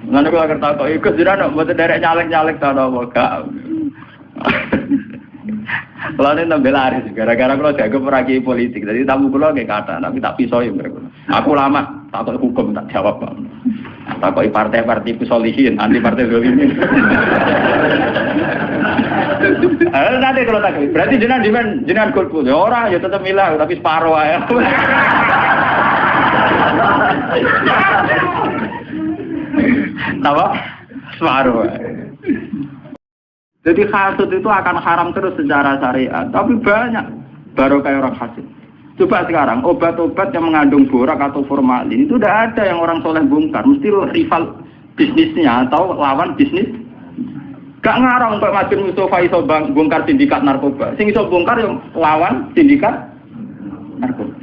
Ngene kula kerta kok iku jenengan mboten derek nyalek-nyalek ta napa gak. Kalau ini tambah laris, gara-gara kalau jago peragi politik, jadi tamu kulo kayak kata, tapi tak pisau ya mereka. Aku lama, takut hukum tak jawab, takut partai-partai pisolihin, anti partai dolimin. Nanti kalau tak, berarti jenengan golput, ya orang ya tetap milah, tapi separuh ya. Apa? Separuh. Jadi hasud itu akan haram terus secara syariat, tapi banyak baru kayak orang hasud. Coba sekarang obat-obat yang mengandung borak atau formalin itu tidak ada yang orang soleh bongkar, mesti rival bisnisnya atau lawan bisnis. Gak ngarang untuk Masjid Mustafa iso bongkar sindikat narkoba, sing iso bongkar yang lawan sindikat narkoba.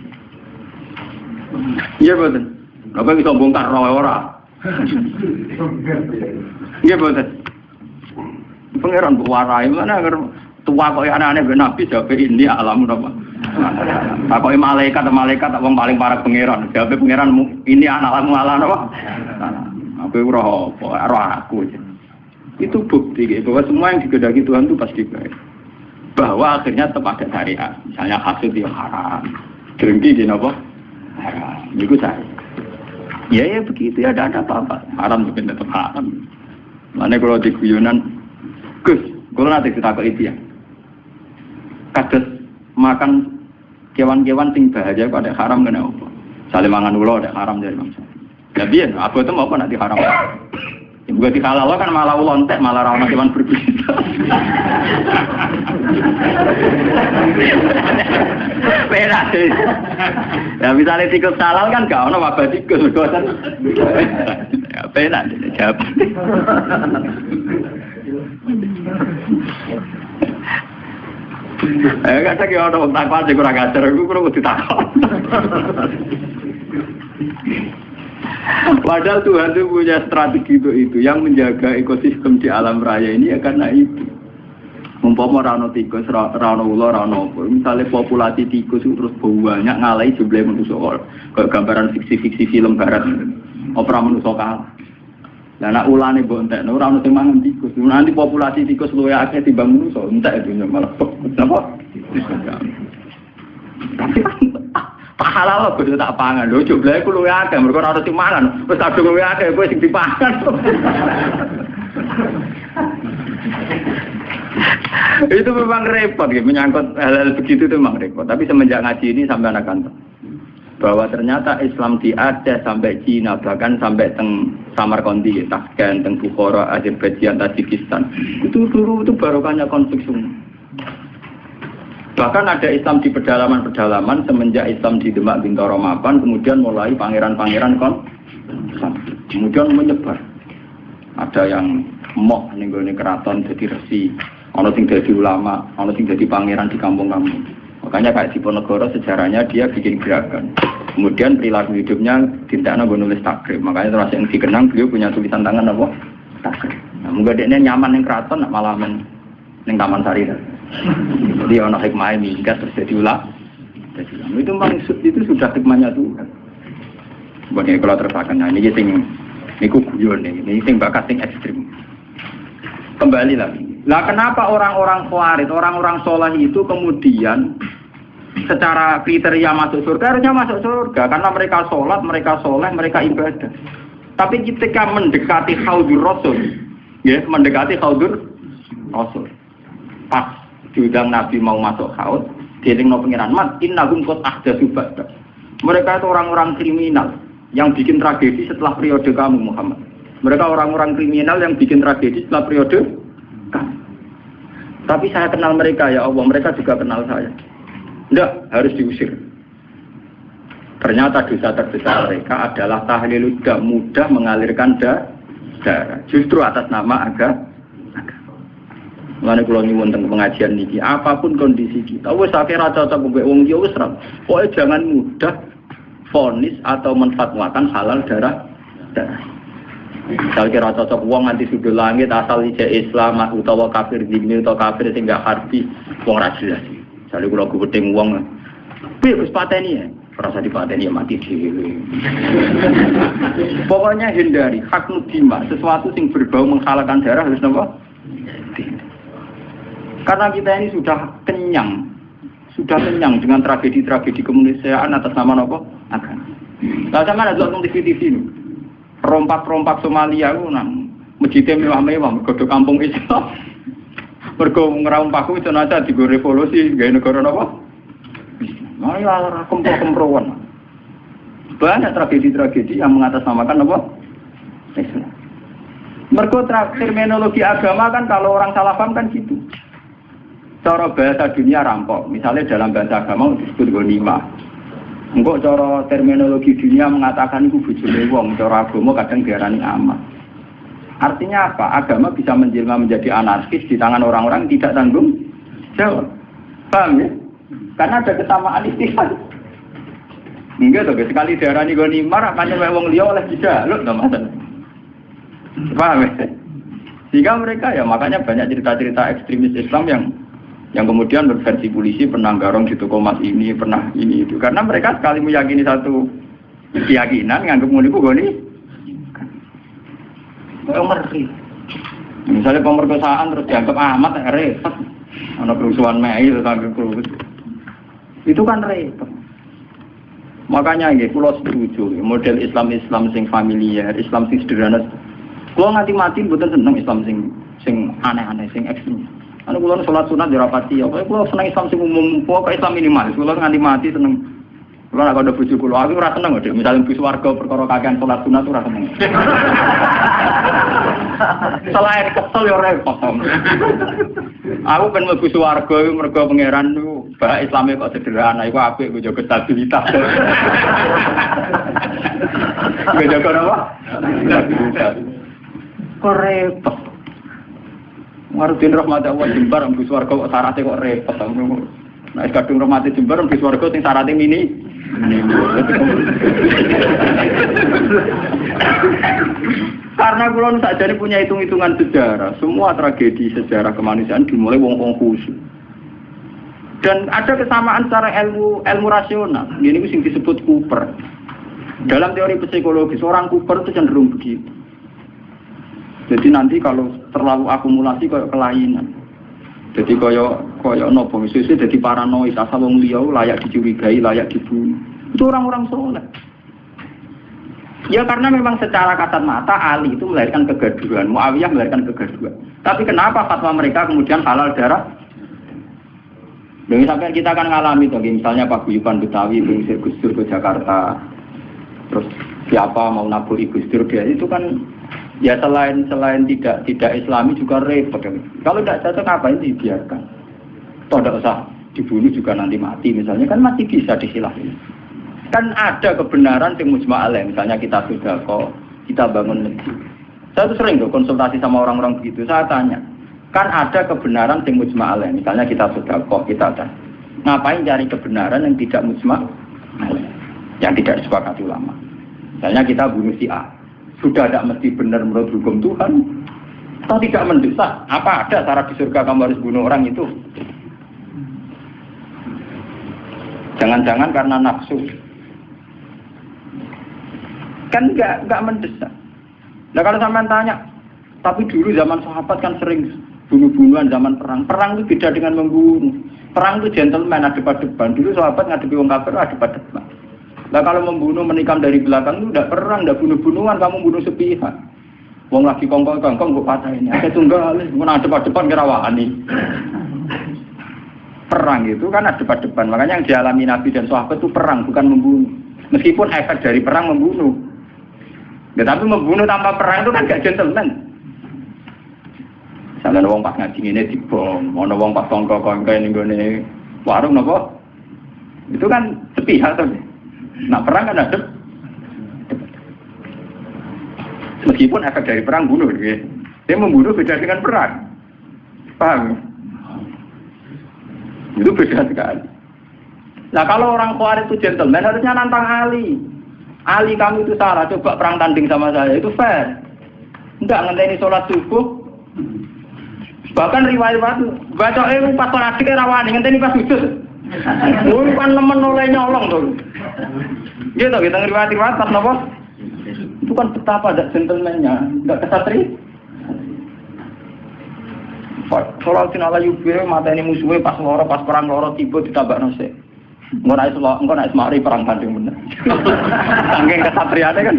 Iya betul. Apa iso bongkar roh ora? Iya betul. Pengiran bu warai mana agar tua kok anak-anak benapi jawab ini alam apa? Kok malaikat wong paling parah pengiran jawab pengiran ini anak alam apa? Aku roh aku. Itu bukti bahwa semua yang digedaki Tuhan itu pasti baik. Bahwa akhirnya tetap ada syariat. Misalnya hasud yang haram, drengki di apa? Haram. Itu syariat. Ya begitu ya ada apa-apa. Haram tapi tetap haram. Mana kalau di guyonan Gus, kalau nanti kita ke itu ya, kados makan kewan-kewan sing bahagia pada haram kena apa? Saling mangan ulo ada haram dari bangsa. Jadi ya, aku itu mau apa nanti haram? Juga di halal kan malah ulontek, malah ramah kewan berbisa. Beda sih. Ya misalnya tikus halal kan gak ono wabah tikus, kan? Ya beda sih, jawab. Kata kaya orang takwa aja kurang ajar, aku kurang ditakwa. Padahal Tuhan itu punya strategi itu yang menjaga ekosistem di alam raya ini ya karena itu. Umpama rano tikus, rano ular, rano apa. Misalnya populasi tikus itu terus banyak ngalahi jumlah manusia. Kayak gambaran fiksi-fiksi film barat, opera manusia kalah. Lah nek ulane mbok entekno ora ono sing mangan tikus. Nanti populasi tikus luwih akeh timbang manusa, entek itu malah. Napa? Tapi halal kok tak pangan. Lho jumlahe ku luwih akeh, mergo ora ono sing mangan. Wis kadung luwih akeh kowe sing dipangan. Itu memang repot ya, menyangkut hal-hal begitu itu memang repot. Tapi semenjak ngaji ini sampai anak kantor bahwa ternyata Islam di Aceh sampai Cina, bahkan sampai teng Samarkandi, Tashkent, teng Bukhara, Azerbaijan, Tajikistan, itu dulu itu barokahnya konflik semua. Bahkan ada Islam di pedalaman-pedalaman semenjak Islam di Demak Bintoro Mapan, kemudian mulai pangeran-pangeran kemudian menyebar. Ada yang moh nenggone keraton jadi resi, ana sing dadi ulama, ana sing dadi pangeran di kampung-kampung. Makanya kayak Diponegoro sejarahnya dia bikin gerakan. Kemudian perilaku hidupnya tindaknya menulis takrib. Makanya terus yang dikenang beliau punya tulisan tangan apa? Takrib. Nah, mungkin dia nyaman yang keraton, nak malah yang Taman Sari. Jadi orang hikmah ini jika terjadi ulah. Itu memang itu sudah hikmahnya Tuhan. Bagi kalau terpakai, nah ini guyon ini sing bakat sing ekstrim. Kembali lagi. Lah kenapa orang-orang khawarij, orang-orang soleh itu kemudian secara kriteria masuk surga, harusnya masuk surga karena mereka sholat, mereka soleh, mereka ibadah. Tapi ketika mendekati Haudur Rasul, ya mendekati Haudur Rasul, pas diundang Nabi mau masuk haud, dielingno pengiran mat, innahum qad ahdatsu ba'da. Mereka itu orang-orang kriminal yang bikin tragedi setelah periode kamu Muhammad. Mereka orang-orang kriminal yang bikin tragedi setelah periode kamu. Tapi saya kenal mereka ya Allah, mereka juga kenal saya. Tidak, harus diusir. Ternyata dosa terbesar mereka adalah tahlil tidak mudah mengalirkan darah. Justru atas nama agama. Mulane kula nyuwun teng pengajian niki, apapun kondisi kita, wis akeh ra cocok mbek wong ya wis ra. Pokoke jangan mudah vonis atau menfatwakan halal darah. Misal kira cocok wong nganti sudul langit asal ijek Islam utawa kafir dini utawa kafir sing gak harbi wong ra jelas. Misale kula gudeng wong piye wis pateni ya. Perasa dipateni ya mati dhewe. Pokoknya hindari hak nudima, sesuatu yang berbau menghalalkan darah harus napa? Karena kita ini sudah kenyang dengan tragedi-tragedi kemanusiaan atas nama napa? Agama. Lah sampeyan ada nonton TV rompak-rompak Somalia ku nang masjid mewah-mewah mergo kampung Islam. Mergo ngerampak ku itu aja digo revolusi gawe negara napa? Malah kemproan. Banyak tragedi-tragedi yang mengatasnamakan apa? Islam. Mergo terminologi agama kan kalau orang salah paham kan gitu. Cara bahasa dunia rampok, misalnya dalam bahasa agama disebut ghanimah. Engko cara terminologi dunia mengatakan itu bojone wong, cara agama kadang diarani amat. Artinya apa? Agama bisa menjelma menjadi anarkis di tangan orang-orang yang tidak tanggung jawab. Paham ya? Karena ada kesamaan istihad. Enggak tuh, sekali diarani ghanimah, makanya wong liya oleh dijaluk to Mas. Paham ya? Sehingga mereka ya makanya banyak cerita-cerita ekstremis Islam yang kemudian berversi polisi pernah garong di toko emas ini, pernah ini itu. Karena mereka sekali meyakini satu keyakinan, nganggep ngono iku goni. Ngeri. Misalnya pemerkosaan terus dianggap amat repot. Ana kerusuhan Mei terus anggap kerusuhan. Itu kan repot. Makanya nggih kula setuju model Islam sing familiar, Islam sing sederhana. Kula nganti mati mboten seneng Islam sing aneh-aneh, sing ekstrem. Anu kula salat sunat yo rapati, apa kula seneng Islam sing umum, kok Islam minimalis. Kula nganti mati seneng. Kula nek ada bojo kula, aku ora seneng kok, misale mlebu swarga perkara kakean salat sunat ora seneng. Selain kesel yo repot. Aku ben mlebu swarga iku mergo pangeran niku bahak Islame kok sederhana, iku apik kok jaga stabilitas. Kok jaga apa? Stabilitas. Kok repot. Marudin rahmat Allah Jembar mlebu swarga kok syaratnya kok repot. Nek kadung rahmate Jembar mlebu swarga sing syaratnya mini. Karena kulon sakjane punya hitung-hitungan sejarah, semua tragedi sejarah kemanusiaan dimulai wong-wong khusus. Dan ada kesamaan secara ilmu rasional. Ini sing disebut Cooper. Dalam teori psikologi, seorang Cooper itu cenderung begitu. Jadi nanti kalau terlalu akumulasi kayak kelainan. Jadi koyo nopo misalnya jadi paranoid, asal wong liya layak dicurigai, layak dibunuh. Itu orang-orang soleh. Ya karena memang secara kasat mata Ali itu melahirkan kegaduhan, Muawiyah melahirkan kegaduhan. Tapi kenapa fatwa mereka kemudian halal darah? Dan sampai kita akan ngalami tuh, misalnya Pak Guyuban Betawi mengusir Gus Dur ke Jakarta, terus siapa mau naburi Gus Dur dia itu kan ya selain tidak Islami juga repot. Kalau tidak cocok ngapain dibiarkan? Toh tidak usah dibunuh juga nanti mati misalnya kan masih bisa disilahin. Kan ada kebenaran yang mujma' alaih, misalnya kita sudah kok kita bangun masjid. Saya tuh sering tuh konsultasi sama orang-orang begitu. Saya tanya, kan ada kebenaran yang mujma' alaih, misalnya kita sudah kok kita ada. Ngapain cari kebenaran yang tidak mujma' alaih, yang tidak disepakati ulama? Misalnya kita bunuh si A. Sudah tidak mesti benar menurut hukum Tuhan atau tidak mendesak, apa ada syarat di surga kamu harus bunuh orang itu? Jangan-jangan karena nafsu kan enggak mendesak. Nah kalau sampean tanya, tapi dulu zaman sahabat kan sering bunuh-bunuhan zaman perang itu beda dengan membunuh. Perang itu gentleman, ada depan. Dulu sahabat ngadepi wong kafir ada depan. Nah kalau membunuh menikam dari belakang itu udah perang, udah bunuh-bunuhan, kamu bunuh sepihak. Wong lagi kongkong-kongkong gue patahin. Ada tunggal, mau depan-depan kira wani. Perang itu kan ada depan. Makanya yang dialami Nabi dan sahabat itu perang, bukan membunuh. Meskipun efek dari perang membunuh. Ya, tapi membunuh tanpa perang itu kan gak gentleman. Misalnya wong pas ngaji ini dibom, ada wong pas kongkong-kongkong ini warung apa? Itu kan sepihak tuh. Nah perang kan ada. Meskipun efek dari perang bunuh, gitu. Dia membunuh beda dengan perang. Paham? Itu beda sekali. Nah kalau orang Khawarij itu gentleman harusnya nantang Ali. Ali kamu itu salah, coba perang tanding sama saya, itu fair. Enggak ngenteni sholat subuh. Bahkan riwayat baca pas sholat dikira rawani ngenteni pas sujud. Kan nemen oleh nyolong tuh. Gitu kita ngeriwayat-riwayat apa? Itu kan betapa ada gentleman-nya, enggak kesatria. Kalau ala yubir mata ini musuhnya pas loro, pas perang loro tiba ditabak nasi. Engkau naik semari perang tanding bener. Sangking kesatriannya kan.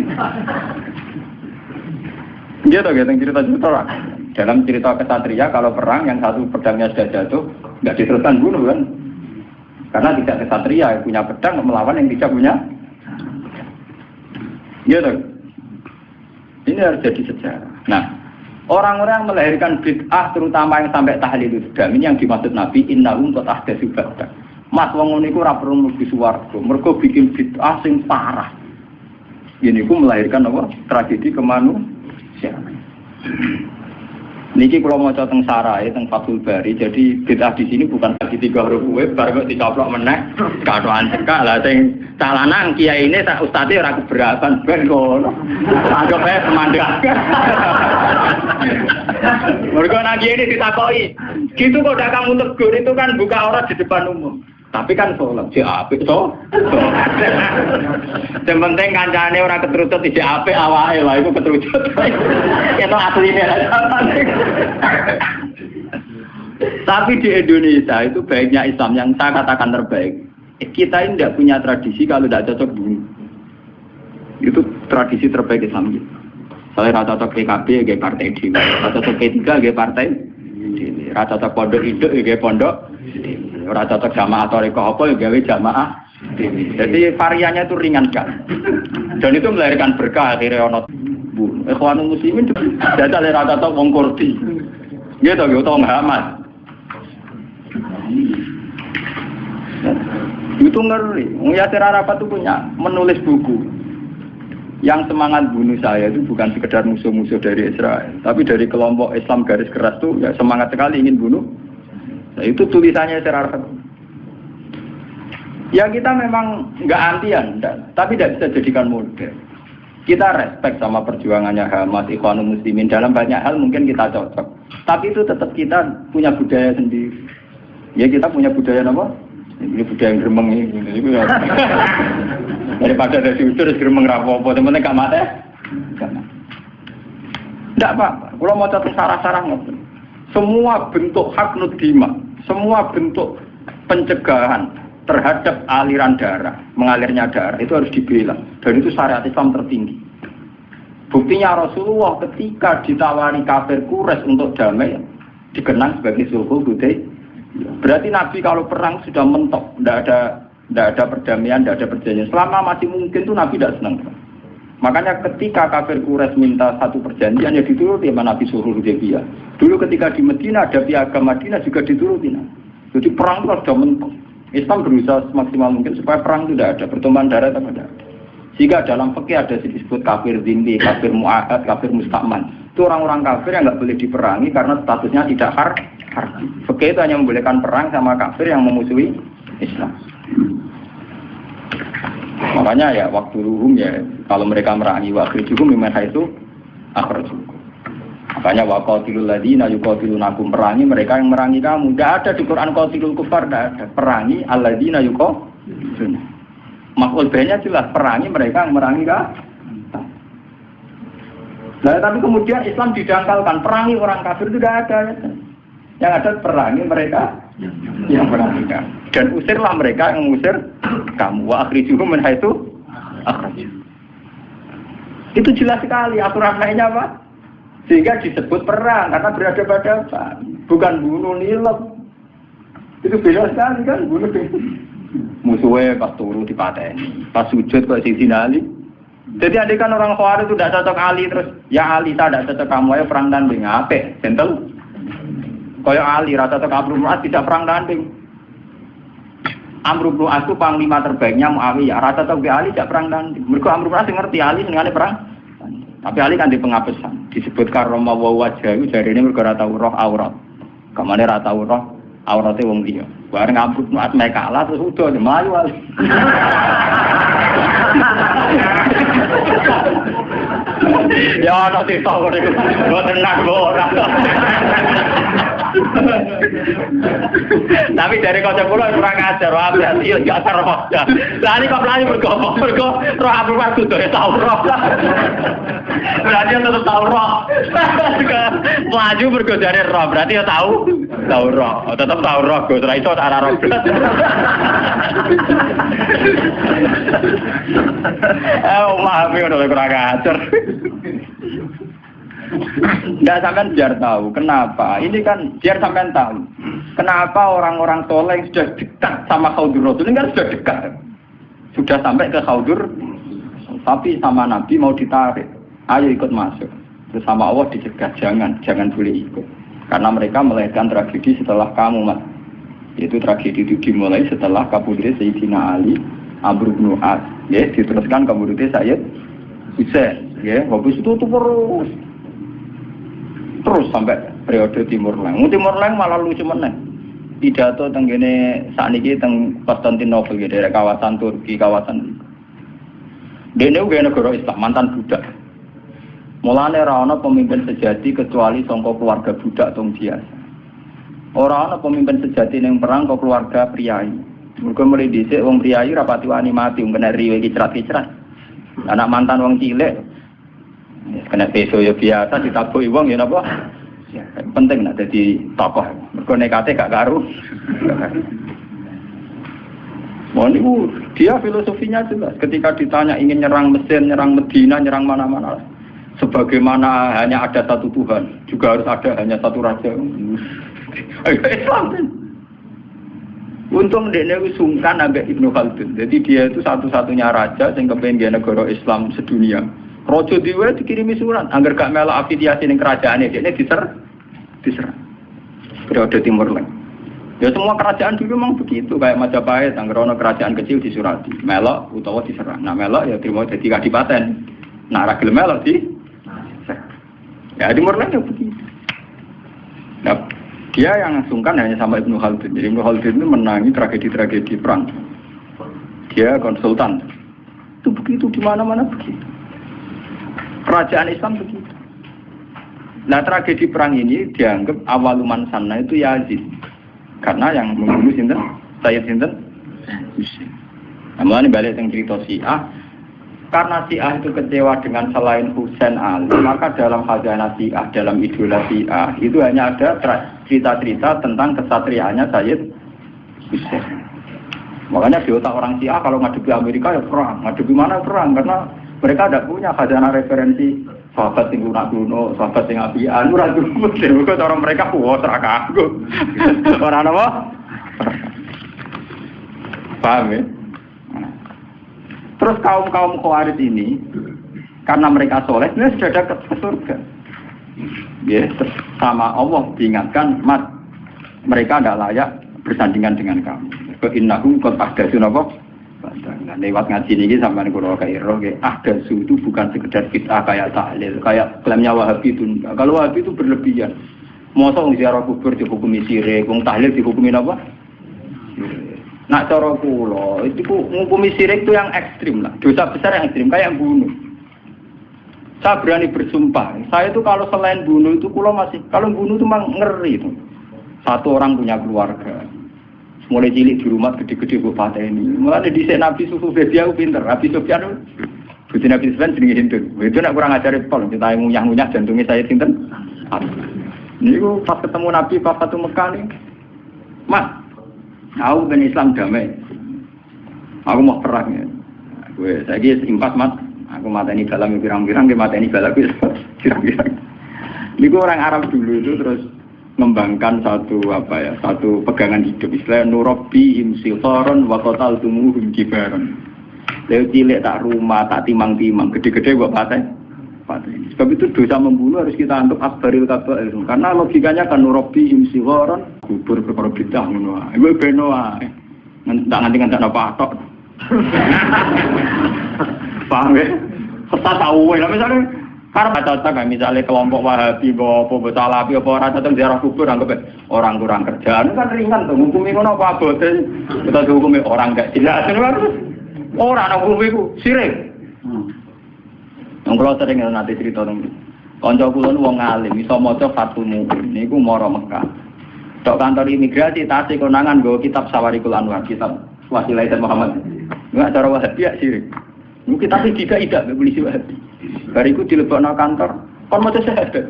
Dia tuh cerita-cerita orang. Dalam cerita kesatria kalau perang yang satu pedangnya sudah jatuh nggak diteruskan bunuh kan? Karena tidak kesatria yang punya pedang melawan yang tidak punya. Dia tuh. Ini harus jadi sejarah. Nah. Orang-orang yang melahirkan bid'ah terutama yang sampai tahlil itu ini yang dimaksud Nabi innahum qad ahdatsu ba'da. Mas wong ngene iku ora perlu mlebu swarga, mergo bikin bid'ah sing parah. Ini ku melahirkan apa? Tragedi kemanusiaan. Niki kula maca teng Sarai teng Fathul Bari, jadi bid'ah di sini bukan lagi 3 huruf W bar kok dicoplok meneh, katokan cekak lah sing calanang kiai ini tak ustadze ora keberatan ben ngono. Anggap ae semandang. Mergo nang kiai ini ditakoki, gitu kok dak kamu tegur itu kan buka aurat di depan umum. Tapi kan sholat, si apik so. Yang penting kancane orang keterucut di apik awake lah, itu keterucut. Itu aslinya. Tapi di Indonesia itu baiknya Islam yang saya katakan terbaik. Kita ini tidak punya tradisi kalau tidak cocok bunuh. Itu tradisi terbaik Islam. Saya rata cocok PKB kayak partai D, rata cocok P3 kayak partai D, rata cocok pondok induk kayak pondok. Ora cocok jamaah atau reko apa ya gawe jamaah. Jadi variannya itu ringan sekali. Dan itu melahirkan berkah akhirnya ono ikhwanul muslimin jajal ora cocok wong Kurdi. Gitu gitu Muhammad. Itu ngeri. Yasir Arafat itu punya menulis buku. Yang semangat bunuh saya itu bukan sekedar musuh-musuh dari Israel, tapi dari kelompok Islam garis keras itu ya semangat sekali ingin bunuh. Nah, itu tulisannya secara Arafat. Ya kita memang nggak antian, tapi tidak bisa jadikan model. Kita respect sama perjuangannya Hamas, Ikhwanul Muslimin dalam banyak hal mungkin kita cocok. Tapi itu tetap kita punya budaya sendiri. Ya kita punya budaya apa? Ini budaya yang gremeng ini. Daripada ada diudur gremeng rapopo, temen-temen gak mati. Tidak apa-apa. Kalau mau catat sarah-sarah ngoten. Semua bentuk hak nudima, semua bentuk pencegahan terhadap aliran darah, mengalirnya darah itu harus dibela. Dan itu syariat Islam tertinggi. Buktinya Rasulullah ketika ditawari kafir Quraisy untuk damai, dikenang sebagai sulhul Hudaybiyah. Berarti Nabi kalau perang sudah mentok, tidak ada perdamaian, tidak ada perjanjian. Selama masih mungkin tuh Nabi tidak senang. Makanya ketika kafir Quraisy minta satu perjanjian, ya dituruti sama Nabi sulhul Hudaybiyah. Dulu ketika di Madinah ada piagam Madinah juga dituruti. Jadi perang itu sudah mentok. Islam berusaha semaksimal mungkin supaya perang itu tidak ada, pertumpahan darah tidak ada. Jika dalam fikih ada disebut kafir zimmi, kafir mu'ahad, kafir musta'man. Itu orang-orang kafir yang nggak boleh diperangi karena statusnya tidak harbi. Fikih itu hanya membolehkan perang sama kafir yang memusuhi Islam. Makanya ya waktu ruhum ya kalau mereka merangi waktu juga memang itu akhirnya. Makanya waqatilul ladina yuqatilunakum, perangi mereka yang merangi kamu. Tidak ada di Quran qatilul kufar, tidak ada. Perangi alladzina yuqatiluna. Maf'ul bihnya jelas, perangi mereka yang merangi kamu. Nah, tapi kemudian Islam didangkalkan, perangi orang kafir itu tidak ada. Yang ada perangi mereka yang merangi kamu. Dan usirlah mereka yang mengusir kamu. Wa akhrijuhum min haitsu akhrajuhum. Itu jelas sekali aturan lainnya apa? Sehingga disebut perang karena berhadapan-hadapan, bukan bunuh nilep. Itu beda sekali kan, bunuh musuhnya pas turu dipateni, pas sujud kok sing sinali. Jadi andai kan orang Khawarij itu tidak cocok Ali terus, ya Ali tak tidak cocok kamu ayo perang tanding apik, gentle. Kayak Ali rasa cocok Amr bin As tidak perang tanding. Amr bin As itu panglima terbaiknya Muawiyah, rasa cocok Ali tidak perang tanding. Mereka Amr bin As ngerti Ali senengane perang. Tapi Ali kan di pengapesan, disebut karoma wajah itu dari ini mereka tahu roh aurat. Kemana rata roh auratnya wong dia. Bareng Amr bin As mereka kalah terus udah melayu Ali. Ya nanti tahu kok tenang kok. Tapi dari kanca kula kurang ajar, berarti ya gak roh. Lah ini kok mlayu mergo roh Abu Bakar kudu tau roh. Berarti tetep tau roh. Maju mergo dari roh, berarti ya tau roh. Tetep tau roh, Gus ra iso tak roh. Pahami udah kurang ajar. Enggak sampean biar tahu kenapa. Ini kan biar sampean tahu. Kenapa orang-orang soleh yang sudah dekat sama Khaudur Rasul ini kan sudah dekat. Sudah sampai ke Khaudur, tapi sama Nabi mau ditarik. Ayo ikut masuk. Terus sama Allah dicegah, jangan boleh ikut. Karena mereka melahirkan tragedi setelah kamu, Mas. Yaitu tragedi itu dimulai setelah kabudutnya Sayyidina Ali, Amr bin As. Ya, diteruskan kabudutnya Sayyid Husain. Ya, habis itu terus sampai periode Timur Leng. Timur Leng malah lucu meneh. Pidato teng kene sakniki teng Konstantinopel ya, daerah kawasan Turki, kawasan. Dene uga negara Islam, mantan budak. Mulane ora ana pemimpin sejati kecuali saka keluarga budak tong biasa. Ora ana pemimpin sejati ning perang kok keluarga priyayi. Mergo mulai dhisik wong priyayi rapati wani mati wong kena riwe kicrat-kicrat. Anak mantan wong cilik kena peso ya biasa ditabuhi wong ya napa? Ya, penting nek dadi tokoh. Mergo nekate gak karu. Niku dia filosofinya jelas. Ketika ditanya ingin nyerang Mesir, nyerang Medina, nyerang mana-mana. Sebagaimana hanya ada satu Tuhan, juga harus ada hanya satu raja. Islam. Untung dia sungkan ambek Ibnu Khaldun. Jadi dia itu satu-satunya raja yang kepengen negara Islam sedunia. Rojo diwe dikirimi surat, agar gak melok afiliasi ning kerajaan dia diserang. Periode Timur Leng. Ya semua kerajaan dulu memang begitu, kayak Majapahit, agar ono kerajaan kecil disurati, melok utawa diserang. Nah melok ya terima jadi kadipaten. Nah ra gelem melok di ya Timur Leng ya begitu. Nah, dia yang sungkan hanya sama Ibnu Khaldun. Jadi Ibnu Khaldun itu menangi tragedi-tragedi perang. Dia konsultan. Itu begitu di mana-mana begitu. Kerajaan Islam begitu. Nah tragedi perang ini dianggap awaluman sana itu Yazid. Karena yang membunuh sinten? Sayyid sinten? Husain. Nah, ini balik yang cerita Syiah. Karena Syiah itu kecewa dengan selain Husain Ali, maka dalam khazanah Syiah, dalam idola Syiah itu hanya ada cerita-cerita tentang kesatriaannya Sayyid Husain. Makanya di otak orang Syiah kalau ngadepi Amerika ya perang, ngadepi mana perang, karena mereka tidak punya khazanah referensi sahabat yang lunak kuno, sahabat yang apian, ora cukup. Mereka orang mereka puas rakaku. Orang apa? Paham ya? Terus kaum Khawarij ini karena mereka soleh, mereka sudah dekat ke surga. Ya, sama Allah diingatkan, Mas, mereka tidak layak bersandingan dengan kamu. Innahum qad ahdatsu napa? Nah, lewat ngaji ini sampai kula kairo, ahdatsu itu bukan sekedar bid'ah kayak tahlil, kayak klaimnya Wahabi itu. Kalau Wahabi itu berlebihan. Mosok wong ziarah kubur dihukumi syirik, wong tahlil dihukumi apa? Nak cara kula, itu ngukumi syirik itu yang ekstrim lah. Dosa besar yang ekstrim, kayak bunuh. Saya berani bersumpah, saya itu kalau selain bunuh itu kula masih, kalau bunuh itu memang ngeri itu. Satu orang punya keluarga. Mulai cilik di rumah gede-gede buat patah ini. Mulai di Nabi Sufu Bedia aku pinter. Nabi Sufyan itu Nabi Sufyan jenenge Hindu. Itu nak kurang ajar pol. Kita ngunyah-ngunyah jantungnya saya sinten. Ini pas ketemu Nabi pas satu Mekah nih. Mas, aku ben Islam damai. Aku mau perang ya. Gue saya impas Mas. Aku mateni dalam pirang-pirang, dia mateni balak pirang-pirang. Ini gue orang Arab dulu itu terus mengembangkan satu pegangan hidup Islam nurabbi imsifaron wa qataltumuhum kibaron. Lewat cilik tak rumah tak timang-timang gede-gede buat patah. Sebab itu dosa membunuh harus kita anggap akbaril kabair karena logikanya kan nurabbi imsifaron kubur perkara bidah ngono wae. Iku beno wae. Ndak nganti-nganti apa tok. Paham ya? Serta tahu lah misalnya karena cocok kan misalnya kelompok Wahabi apa Salafi apa ora cocok ziarah kubur anggap orang kurang kerjaan kan ringan tuh hukumi ngono apa abote kita hukumi orang gak jelas kan ora ana hukum iku sirik. Wong kula sering nanti cerita nang kanca kula wong alim iso maca Fathul Mu'in niku mara Mekah Tok kantor imigrasi tasih konangan nggo kitab Sawarikul Anwar, kitab Wasilah Muhammad. Enggak cara Wahabi ya sirik. Mungkin tapi tidak polisi Wahabi. Bariku dilebokno kantor, kon maca syahadat.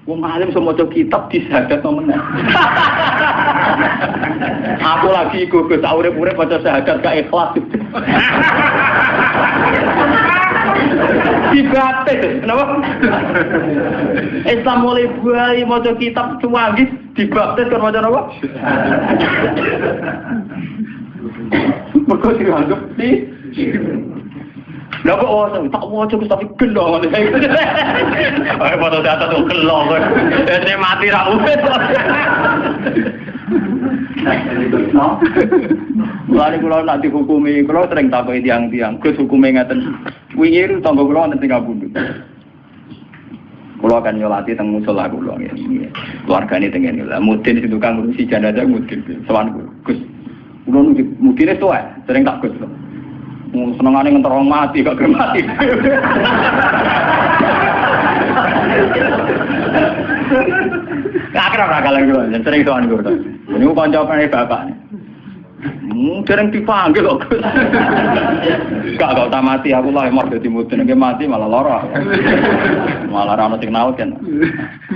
Wong alim semua kitab disyahadat meneh. Aku lagi gugus urip-urip maca syahadat gak ikhlas. Dibaptis, kenapa? Islam mulai buai maca kitab cuwangis dibaptis kan maca apa? Mergo dianggap di lha kok tak waca tapi gelo. Ayo foto data tuh gelo kan. Ene mati ra urip. Lari kula nak dihukumi, kula sering takoki tiang-tiang, Gus hukume ngaten. Wingi tangga kula wonten teng Kabundut. Kula kan nyolati teng musala kula ngene. Keluargane teng ngene lha mudin sing tukang ngurusi jenazah mudin. Sowan Gus. Kula mudine tuwa, sering tak Gus. Senengane ngenterong mati gak gelem mati. Akrab rakalan kula, sering sowan kula. Niku kancane bapak. Dereng dipanggil kok. Gak mati aku lah emor dadi mudin nek mati malah lara. Malah ana sing naut kan.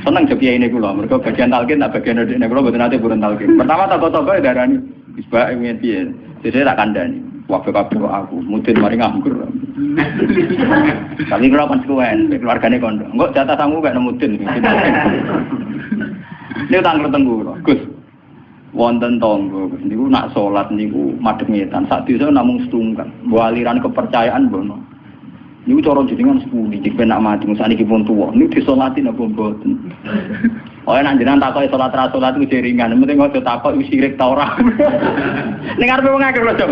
Seneng jo kiai niku lho, mergo bagian talqin tak bagian ndekne kula mboten ate burun talqin. Pertama toko-toko darani wis bae ngene piye. Jadi tak kandhani. Wae kabeh aku mudin mari nganggur. Tapi kula kan suwen, keluargane kondo. Engko jatah sangu gak mudin. Niku tangger tenggu kula. Gus wonten tangga niku nak salat niku madhep ngetan sak desa namung setunggal mbok aliran kepercayaan mbono niku cara jenengan sepundi jek penak mati sakniki pun tuwa niku disolati napa mboten nek jenengan takoki salat ra salat iku jeringan penting aja takok wis sirik ta ora ning arepe wong akeh lho Jom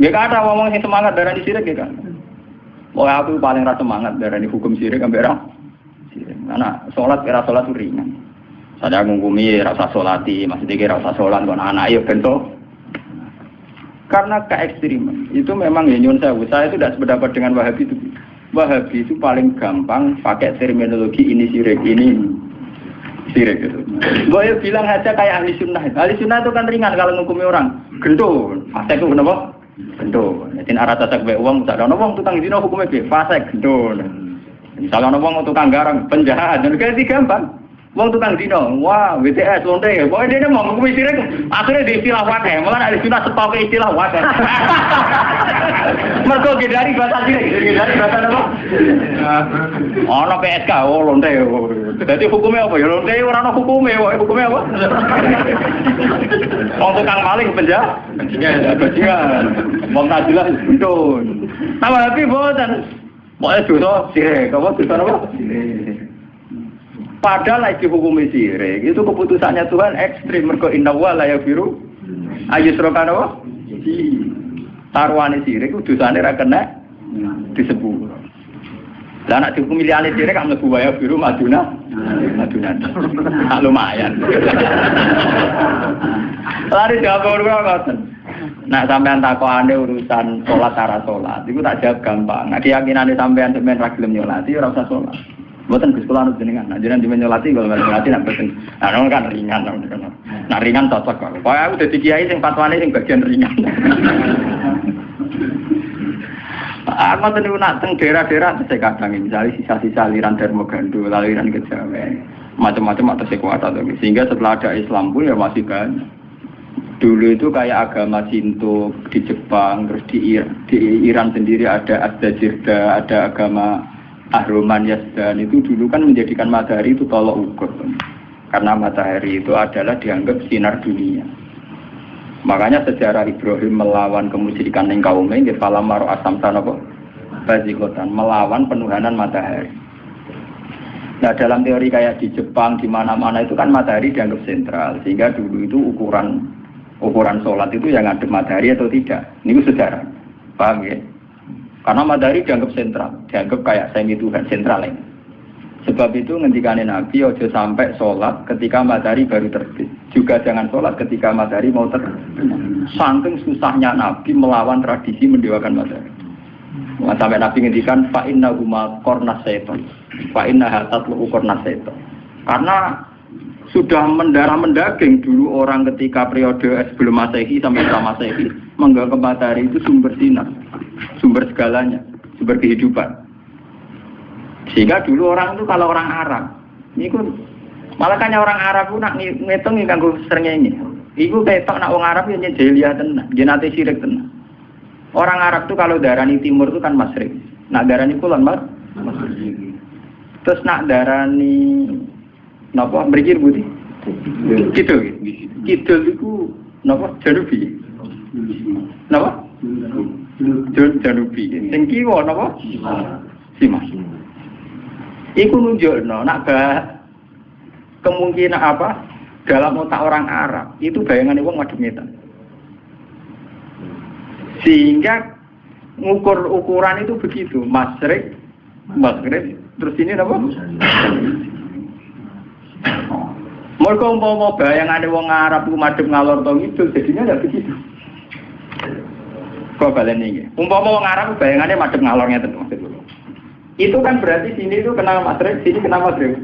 nggih kata wong sing semangat darani sirik nggih kan aku paling ra semangat darani hukum sirik ambek ra sirik ana salat kira salat ringan. Saya ngungkumi rasa solati, maksudnya rasa solat kon anak ya bentuk. Karena keekstriman itu memang ya nyun saya itu tidak sependapat dengan Wahabi itu. Wahabi itu paling gampang pakai terminologi ini sirik ini sirik itu. Gue bilang aja kayak ahli sunnah. Ahli sunnah itu kan ringan kalau ngukumi orang. Gendul, fasek itu kenapa? Gendul. Jadi arah tasak baik uang, tak ada uang tukang zina hukumnya fasek gendul. Misalnya uang tukang garang penjahat, dan kayak gampang. Wong tukang dino, wah WTS lonte, pokoknya dia mau ngukumi sirik, akhirnya di istilah wakai, malah ada sunnah setau ke istilah wakai. Mergo dari bahasa sirik, dari bahasa apa? Oh, no PSK, oh lonte. Jadi hukumnya apa ya? Lonte orang no hukumnya apa? Wong tukang maling penjahat, bajingan, wong najilah betul. Tapi boten, pokoknya dosa sirik, apa dosa apa? Padahal lagi hukum sirik itu keputusannya Tuhan ekstrim mergo inna wa la yaghfiru ayyushraka wa taruhane sirik dosane ra kena disebut. Lah nek dihukum liyane sirik kan mlebu wa yaghfiru maduna. Lumayan. Lari jawab ora ngoten. Nek sampean takokane urusan salat cara salat iku tak jawab gampang. Nek keyakinane sampean ra gelem nyolati ora usah salat. Buatan Gus kula anut jenengan. Nah jenengan dimenyolati kalau nyolati nak boten. Nah nang kan ringan. Nah ringan cocok kok. Pokoke aku dadi kiai sing fatwane sing bagian ringan. Aku tenu nak teng daerah-daerah tesih kadang misalnya sisa-sisa aliran Dharma Gandul, aliran Kejawen. Macam-macam atas kuasa tuh. Sehingga setelah ada Islam pun ya masih banyak. Dulu itu kayak agama Shinto di Jepang, terus di Iran sendiri ada Asdajirda, ada agama Ahroman Yazdan itu dulu kan menjadikan matahari itu tolok ukur. Karena matahari itu adalah dianggap sinar dunia. Makanya sejarah Ibrahim melawan kemusyrikan yang kaumnya, nggih falamaro asamtan apa? Bazikotan, melawan penuhanan matahari. Nah dalam teori kayak di Jepang di mana-mana itu kan matahari dianggap sentral, sehingga dulu itu ukuran sholat itu yang ngadep matahari atau tidak. Ini sejarah, paham ya? Karena matahari dianggap sentral, dianggap kayak semi Tuhan sentral ini. Sebab itu ngendikane Nabi ojo sampai sholat ketika matahari baru terbit. Juga jangan sholat ketika matahari mau terbit. Saking susahnya Nabi melawan tradisi mendewakan matahari. Sampai Nabi ngendikan fa inna huma qarnas syaitan. Fa inna hatatlu qarnas syaitan. Karena sudah mendarah mendaging. Dulu orang ketika periode sebelum Masehi sampai setelah Masehi menganggap matahari itu sumber sinar, sumber segalanya, sumber kehidupan. Sehingga dulu orang itu kalau orang Arab, ini malah kan orang Arab pun nak ngitung kanggo srengenge. Iku ketok nak wong Arab ya jahiliyah tenan, jenate syirik tenan. Orang Arab tuh kalau darani timur itu kan masyrik. Nak darani kulon masyrik. Terus nak darani napa mriki putih? Kidul. Kidul iku napa janubi. Napa? Janubi. Sing kiwa napa? Simas. Iku nunjukno nak kemungkinan apa? Dalam otak orang Arab itu bayangan wong madhep ngetan. Sehingga ukuran itu begitu, masyrik, maghrib, terus ini apa? Mereka umpama bayangan wong Arab itu madhep ngalor to ngidul, jadinya tidak begitu. Kok balen iki? Umpama wong Arab bayangannya madhep ngalor ngeten maksud kula. Itu kan berarti sini itu kenal maghrib, sini kenal maghrib.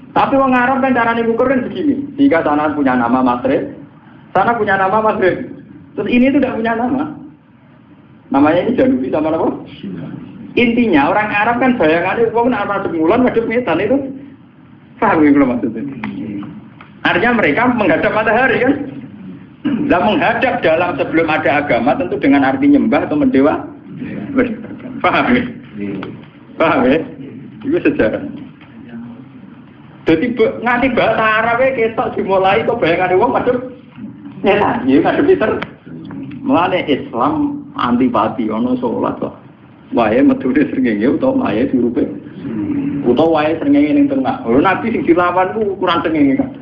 Tapi orang Arab kan caranya ukur kan begini. Jika sana punya nama Maghrib, sana punya nama Maghrib. Terus ini tidak punya nama. Namanya ini Janubi sama apa? Intinya orang Arab kan bayangannya uang nak masuk bulan, masuk metan itu. Paham ya belum maksudnya? Artinya mereka menghadap matahari kan? Dan menghadap dalam sebelum ada agama tentu dengan arti nyembah atau mendewa. Paham ya? Paham ya? Itu sejarah. Jadi nganti bahasa Arab ketok dimulai kok bayangan wong madhep nyetan, ya madhep pinter. Mulane Islam antipati ana salat kok. Wae medune srengenge utawa wae dirupe. Utawa wae srengenge ning tengah. Lho nabi sing dilawan ku ukuran srengenge kan.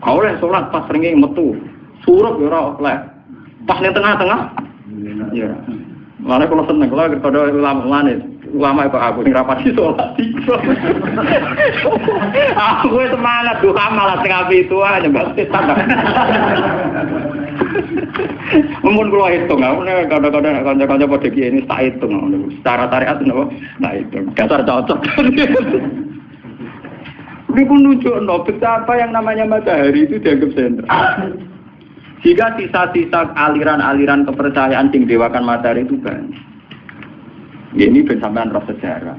Kau oleh salat pas srengenge metu. Surup ya ora oleh. Pas ning tengah-tengah. Ya. Mulane kula seneng kula kepada ulama kok aku sing rapati salat iki. Aku semangat duha malah sing api itu aja mbak setan. Mun kula hitung, aku nek kadang-kadang kanca-kanca padha iki ini tak hitung secara syariat napa? Nah itu dasar cocok. Ini pun nunjukno betapa yang namanya matahari itu dianggap sentral. Jika sisa-sisa aliran-aliran kepercayaan sing dewakan matahari itu banyak. Ya, ini bersamaan roh sejarah.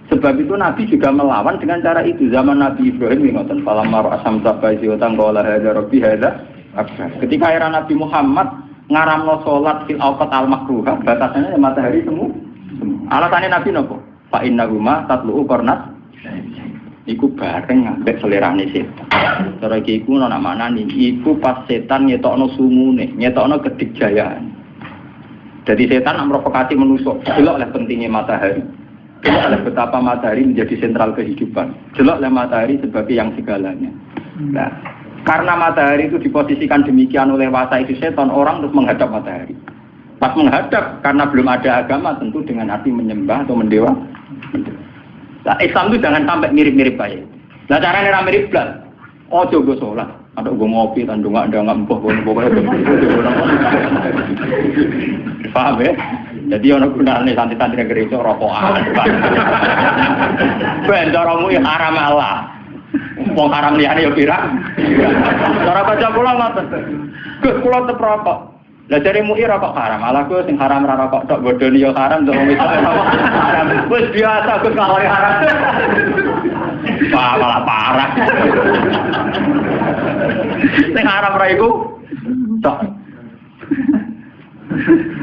Sebab itu Nabi juga melawan dengan cara itu. Zaman Nabi Ibrahim ngoten falamar asam tabaisi wa tangqala hadza rabbi hadza akbar. Ketika era Nabi Muhammad ngaramno salat fil awqat al makruha, batasannya matahari semua. Alasannya Nabi napa? Fa innahuma tatlu'u qarnat. Iku bareng ambek selerane setan. Cara iki iku ana manane iku pas setan ngetokno sumune, ngetokno kedikjayaan. Jadi setan memprovokasi manusia. Jelas oleh pentingnya matahari. Jelas oleh betapa matahari menjadi sentral kehidupan. Jelas oleh matahari sebagai yang segalanya. Nah, karena matahari itu diposisikan demikian oleh wasa itu setan, orang terus menghadap matahari. Pas menghadap, karena belum ada agama, tentu dengan arti menyembah atau mendewa. Nah, Islam itu jangan sampai mirip-mirip baik. Nah, caranya mirip belas. Oh, coba sholat. Ada gue ngopi, tandung nggak empuk, paham ya? Jadi orang gunanya santri-santri negeri itu rokokan. Bendoromu yang haram Allah. Wong haram liane ya pirang. Cara baca kula ngoten. Gus kula tep rokok. Lah jare mu'i rokok haram. Ala Gus sing haram ra rokok tok bodoni ya haram to wong itu haram. Wis biasa Gus kalau haram. Malah parah. Sing haram ra iku tok.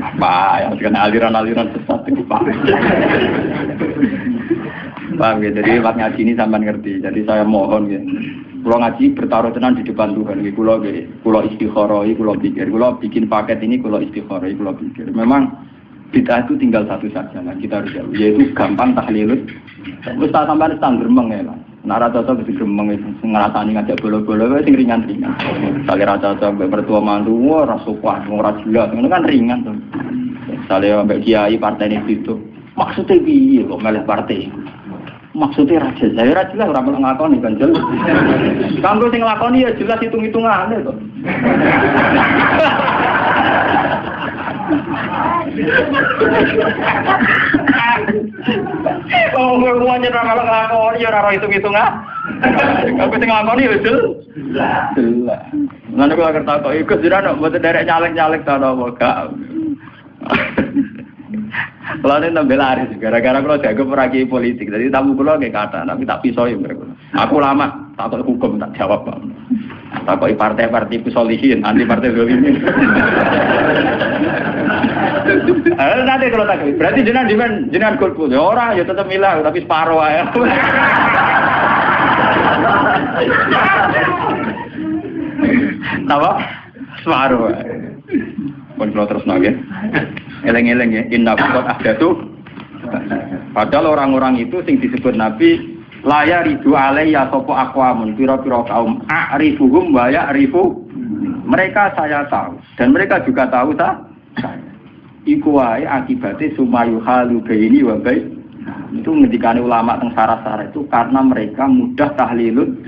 Apa ya dengan aliran-aliran sesat itu Pak. Paham ya, jadi waktu ngaji ini sampean ngerti. Jadi saya mohon ya. Kalau ngaji bertaruh tenan di depan Tuhan. Kalau istikharah, kalau pikir. Kalau bikin paket ini, kalau istikharah, kalau pikir. Memang bid'ah itu tinggal satu saja. Nah, kita harus jauh. Yaitu gampang tahlilut. Ustaz sampean tang gremeng ya lah. Nara cocok ke gremeng itu ngrasani ngajak bola-bola wis sing ringan-ringan. Sale ra cocok mbek mertua mantu ora sopan, ora jelas. Ngono kan ringan to. Sale mbek kiai partene itu. Maksudnya piye kok meleh partai? Maksudnya raja, saya raja lah orang ngakoni kan jelas. Kanggo sing nglakoni ya jelas hitung-hitungane to. Oh, ngomongnya kalau ngelakoni, ya raro hitung-hitung ah. Aku sing ngelakoni ya jelas. Nanti kalau kertas kok ikut jiran, buat derek nyalek-nyalek tak ada apa. Kalau ini tambah laris, gara-gara kalau jago peragi politik, jadi tamu kalau kayak kata, tapi tak pisau ya mereka. Aku lama, takut hukum tak jawab bang. Takut partai-partai pisolihin, anti partai dolimin. Nanti kalau tak, berarti jenengan golput, ya orang ya tetap milah, tapi separuh ya. Apa? Separuh. Pun kalau terus nage, eleng-eleng ya, inna bukot ahdatu. Padahal orang-orang itu sing disebut Nabi laya ridu alaiya sopo akwamun piro-piro kaum a'rifuhum wa ya'rifu. Mereka saya tahu dan mereka juga tahu saya. Iku wae akibatnya sumayu halu baini wa bain. Itu ngendikane ulama teng sarah-sarah itu karena mereka mudah tahlilun.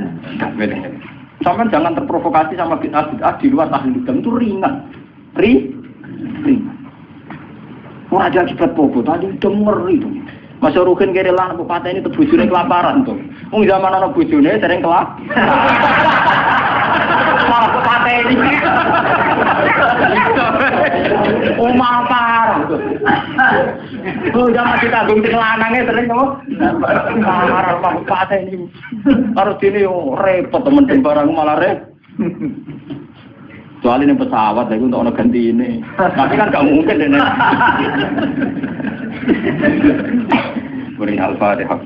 Sampai jangan terprovokasi sama bid'ah di luar tahlilun itu ringan. Wah aja akibat popo tadi udah ngeri tuh. Mas Rukin kira lah bupati ini tuh bujune kelaparan tuh. Mung zaman ana bujune sering kelap. Malah bupati ini. Omah parah tuh. Oh zaman kita tanggung sing lanange sering kok. Parah bupati ini. Harus ini repot temen barang malah repot. Soalnya ini pesawat lagi untuk orang ganti ini. Tapi kan gak mungkin ini. Beri Al-Fatihah.